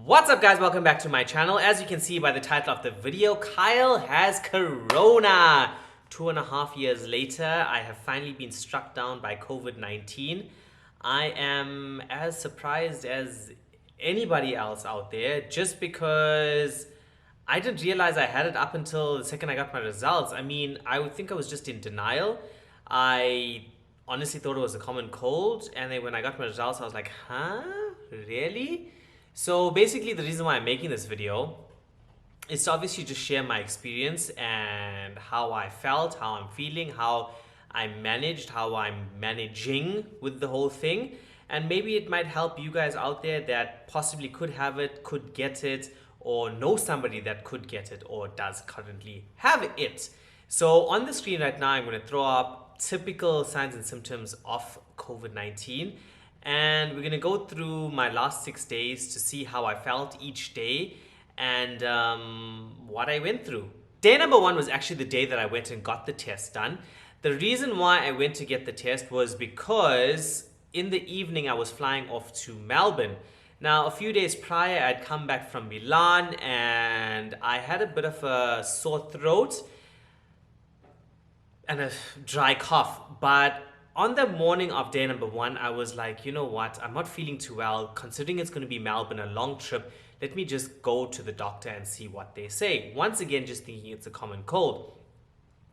What's up guys, welcome back to my channel. As you can see by the title of the video, Kyle has corona. 2.5 years later, I have finally been struck down by COVID-19. I am as surprised as anybody else out there just because I didn't realize I had it up until the second I got my results. I mean, I would think I was just in denial. I honestly thought it was a common cold, and then when I got my results, I was like, huh? Really? So basically the reason why I'm making this video is to obviously just share my experience and how I felt, how I'm feeling, how I managed, how I'm managing with the whole thing. And maybe it might help you guys out there that possibly could have it, could get it, or know somebody that could get it or does currently have it. So on the screen right now, I'm going to throw up typical signs and symptoms of COVID-19. And we're going to go through my last 6 days to see how I felt each day and what I went through. Day number 1 was actually the day that I went and got the test done. The reason why I went to get the test was because in the evening I was flying off to Melbourne. Now, a few days prior, I'd come back from Milan and I had a bit of a sore throat and a dry cough. But on the morning of day number 1, I was like, you know what? I'm not feeling too well. Considering it's going to be Melbourne, a long trip, let me just go to the doctor and see what they say. Once again, just thinking it's a common cold.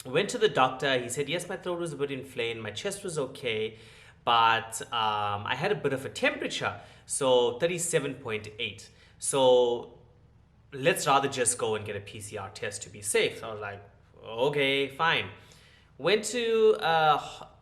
I went to the doctor. He said, yes, my throat was a bit inflamed. My chest was okay. But I had a bit of a temperature, so 37.8. So let's rather just go and get a PCR test to be safe. So I was like, okay, fine. Went to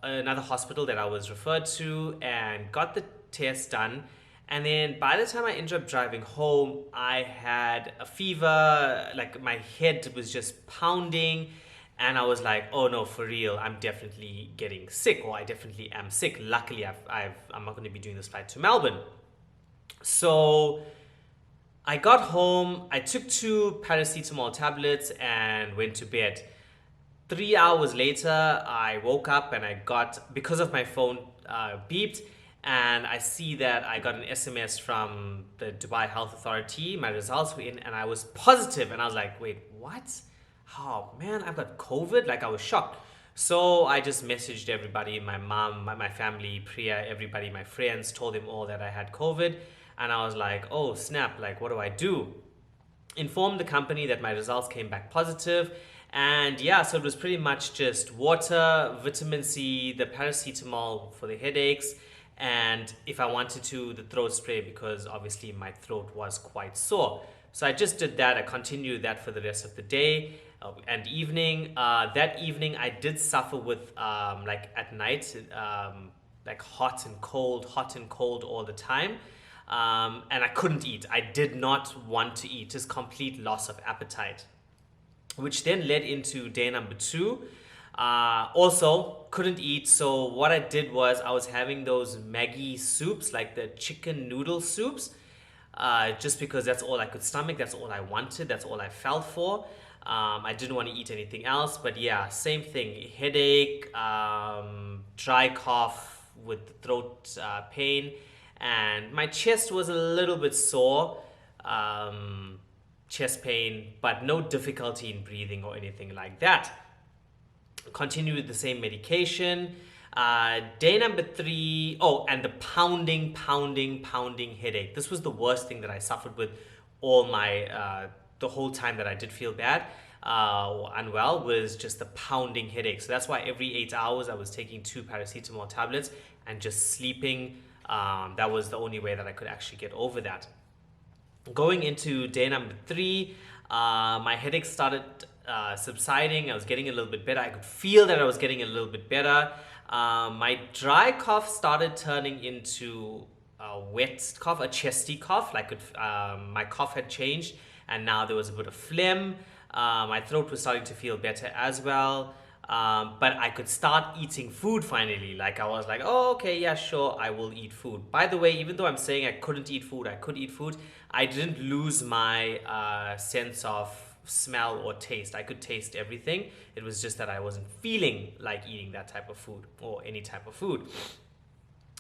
another hospital that I was referred to and got the test done. And then by the time I ended up driving home, I had a fever, like my head was just pounding. And I was like, oh no, for real, I'm definitely getting sick, or I definitely am sick. Luckily, I'm not going to be doing this flight to Melbourne. So I got home, I took 2 paracetamol tablets and went to bed. 3 hours later, I woke up and I got, because of my phone beeped, and I see that I got an SMS from the Dubai Health Authority. My results were in and I was positive. And I was like, wait, what? Oh man, I've got COVID? Like, I was shocked. So I just messaged everybody, my mom, my family, Priya, everybody, my friends, told them all that I had COVID. And I was like, oh snap, like what do I do? Informed the company that my results came back positive. And yeah, so it was pretty much just water, vitamin C, the paracetamol for the headaches, and if I wanted to, the throat spray, because obviously my throat was quite sore. So I just did that. I continued that for the rest of the day and evening. That evening I did suffer with like at night, like hot and cold all the time. And I couldn't eat. I did not want to eat, just complete loss of appetite, which then led into day number 2. Also couldn't eat. So what I did was I was having those Maggi soups, like the chicken noodle soups, just because that's all I could stomach, that's all I wanted, that's all I felt for. I didn't want to eat anything else. But yeah, same thing, headache, dry cough with throat pain, and my chest was a little bit sore, chest pain, but no difficulty in breathing or anything like that. Continue with the same medication. Day number 3, oh, and the pounding headache. This was the worst thing that I suffered with all my, the whole time that I did feel bad or unwell, was just the pounding headache. So that's why every 8 hours I was taking 2 paracetamol tablets and just sleeping. That was the only way that I could actually get over that. Going into day number 3, my headache started subsiding. I was getting a little bit better. I could feel that I was getting a little bit better. My dry cough started turning into a wet cough, a chesty cough. Like my cough had changed, and now there was a bit of phlegm. My throat was starting to feel better as well. But I could start eating food finally. Like I was like, oh, okay, yeah, sure, I will eat food. By the way, even though I'm saying I couldn't eat food, I could eat food, I didn't lose my sense of smell or taste. I could taste everything. It was just that I wasn't feeling like eating that type of food or any type of food.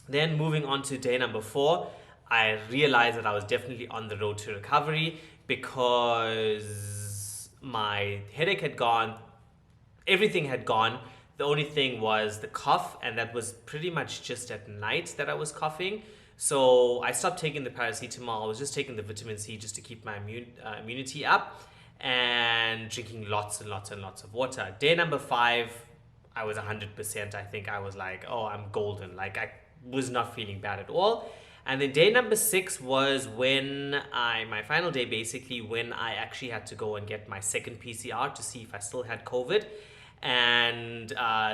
Then moving on to day number 4, I realized that I was definitely on the road to recovery because my headache had gone, everything had gone. The only thing was the cough, and that was pretty much just at night that I was coughing. So I stopped taking the paracetamol. I was just taking the vitamin C just to keep my immunity up, and drinking lots and lots and lots of water. Day number 5, I was 100%. I think I was like, oh, I'm golden. Like, I was not feeling bad at all. And then day number 6 was my final day basically, when I actually had to go and get my second PCR to see if I still had COVID. And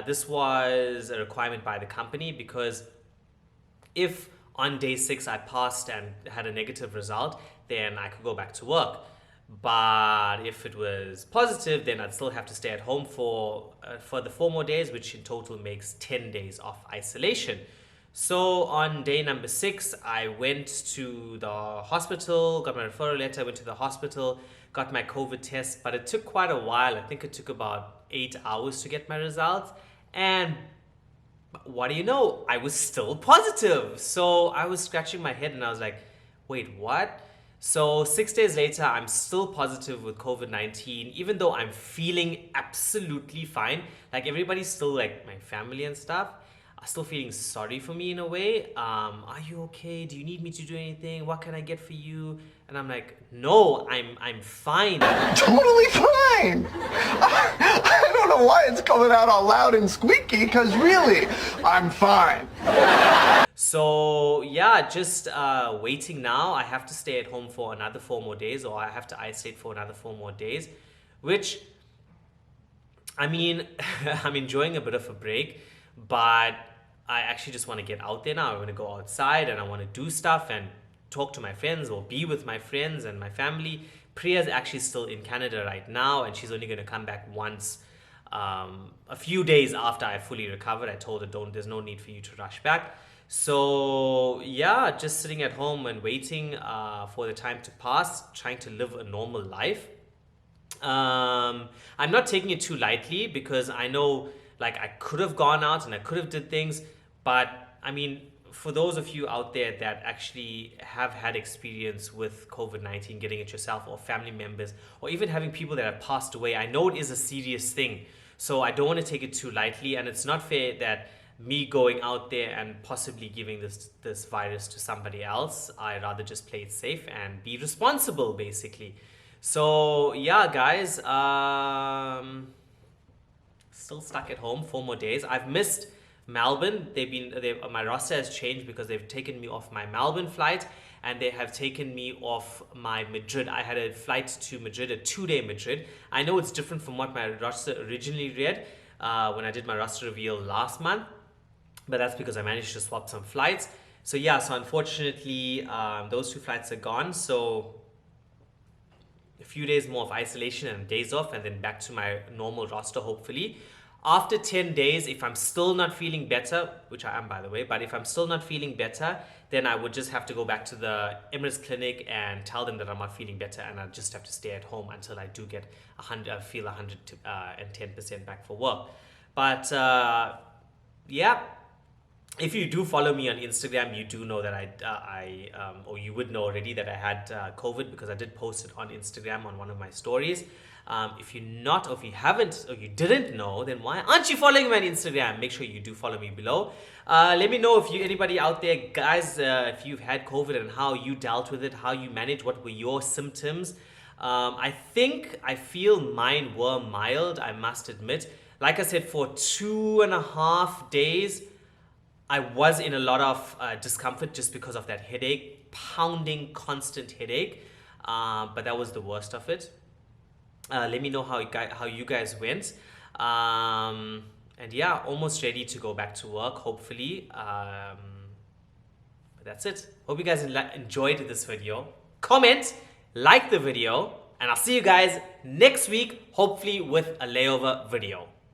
this was a requirement by the company, because if on day 6 I passed and had a negative result, then I could go back to work. But if it was positive, then I'd still have to stay at home for the 4 more days, which in total makes 10 days of isolation. So on day number 6, I went to the hospital, got my referral letter, went to the hospital, got my COVID test, but it took quite a while. I think it took about 8 hours to get my results. And what do you know? I was still positive. So I was scratching my head and I was like, wait, what? So 6 days later, I'm still positive with COVID-19, even though I'm feeling absolutely fine. Like, everybody's still, like, my family and stuff are still feeling sorry for me in a way. Are you okay? Do you need me to do anything? What can I get for you? And I'm like, no, I'm fine. Totally fine. I don't know why it's coming out all loud and squeaky, because really, I'm fine. So yeah, just waiting now. I have to stay at home for another 4 more days, or I have to isolate for another 4 more days, which, I mean, I'm enjoying a bit of a break, but I actually just want to get out there now. I want to go outside and I want to do stuff and talk to my friends or be with my friends and my family. Priya's actually still in Canada right now, and she's only going to come back once a few days after I fully recovered. I told her, there's no need for you to rush back. So yeah, just sitting at home and waiting for the time to pass, trying to live a normal life. I'm not taking it too lightly, because I know, like, I could have gone out and I could have did things, but I mean, for those of you out there that actually have had experience with COVID-19, getting it yourself, or family members, or even having people that have passed away, I know it is a serious thing. So I don't want to take it too lightly, and it's not fair that me going out there and possibly giving this virus to somebody else. I'd rather just play it safe and be responsible, basically. So yeah, guys, still stuck at home 4 more days. I've missed Melbourne. My roster has changed because they've taken me off my Melbourne flight, and they have taken me off my Madrid. I had a flight to Madrid, a 2-day Madrid. I know it's different from what my roster originally read when I did my roster reveal last month, but that's because I managed to swap some flights. So yeah, so unfortunately, those 2 flights are gone. So a few days more of isolation and days off, and then back to my normal roster, hopefully. After 10 days, if I'm still not feeling better, which I am, by the way, but if I'm still not feeling better, then I would just have to go back to the Emirates clinic and tell them that I'm not feeling better, and I just have to stay at home until I do get 110% back for work. But yeah, if you do follow me on Instagram, you do know that or you would know already that I had COVID, because I did post it on Instagram on one of my stories. If you're not, or if you haven't, or you didn't know, then why aren't you following me on Instagram? Make sure you do follow me below. Let me know if anybody out there, guys, if you've had COVID and how you dealt with it, how you managed, what were your symptoms. I feel mine were mild, I must admit. Like I said, for 2.5 days, I was in a lot of discomfort just because of that headache, pounding, constant headache. But that was the worst of it. Let me know how you guys went. And yeah, almost ready to go back to work, hopefully. But that's it. Hope you guys enjoyed this video. Comment, like the video, and I'll see you guys next week, hopefully with a layover video.